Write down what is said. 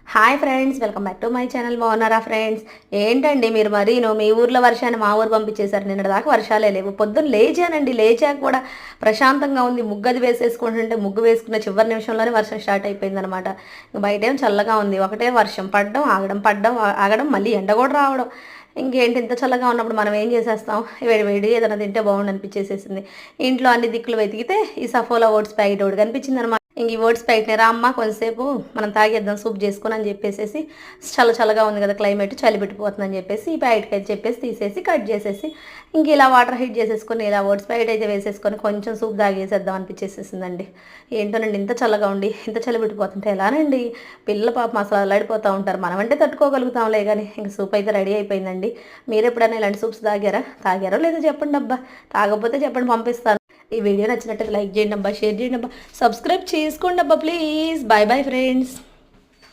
Hi friends, welcome back to my channel. బాగున్నారా friends? ఏంటండి మీరు మరీను మీ ఊర్లో వర్షాన్ని మా ఊరు పంపించేశారు. నిన్నటిదాకా వర్షాలే లేవు. పొద్దున్న లేచానండి, లేచాక కూడా ప్రశాంతంగా ఉంది. ముగ్గది వేసేసుకుంటుంటే ముగ్గు వేసుకున్న చివరి నిమిషంలోనే వర్షం స్టార్ట్ అయిపోయిందనమాట. బయటేం చల్లగా ఉంది, ఒకటే వర్షం పడడం ఆగడం, పడడం ఆగడం, మళ్ళీ ఎండ కూడా రావడం. ఇంకేంటి, ఇంత చల్లగా ఉన్నప్పుడు మనం ఏం చేసేస్తాం? వేడి వేడి ఏదైనా తింటే బాగుండు అనిపించేసేసింది. ఇంట్లో అన్ని దిక్కులు వెతికితే ఈ సఫోలా ఓట్స్ ప్యాకెట్ ఒకటి కనిపించింది అనమాట. ఇంక ఈ ఓట్స్ ప్యాకెట్ని రా అమ్మ కొంతసేపు మనం తాగేద్దాం సూప్ చేసుకొని అని చెప్పేసి, చల్లగా ఉంది కదా క్లైమేట్, చలి పెట్టిపోతుందని చెప్పేసి ఈ ప్యాకెట్కి అయితే చెప్పేసి తీసేసి కట్ చేసేసి ఇంక ఇలా వాటర్ హీట్ చేసేసుకొని ఇలా ఓట్స్ ప్యాకెట్ అయితే వేసేసుకొని కొంచెం సూప్ తాగేసేద్దాం అనిపించేసేసిందండి. ఏంటోనండి, ఇంత చల్లగా ఉండి ఇంత చలి పెట్టిపోతుంటే ఎలానండి? పిల్లల పాపం అసలు అల్లాడిపోతూ ఉంటారు. మనం అంటే తట్టుకోగలుగుతాంలే, కానీ ఇంక సూప్ అయితే రెడీ అయిపోయిందండి. మీరు ఎప్పుడైనా ఇలాంటి సూప్స్ తాగారో లేదో చెప్పండి అబ్బా. తాగకపోతే చెప్పండి, పంపిస్తాను. ఈ వీడియో నచ్చినట్టు లైక్ చేయండి అబ్బా, షేర్ చేయండి అబ్బా, సబ్స్క్రైబ్ చేసుకోండి అబ్బా ప్లీజ్. Bye bye friends.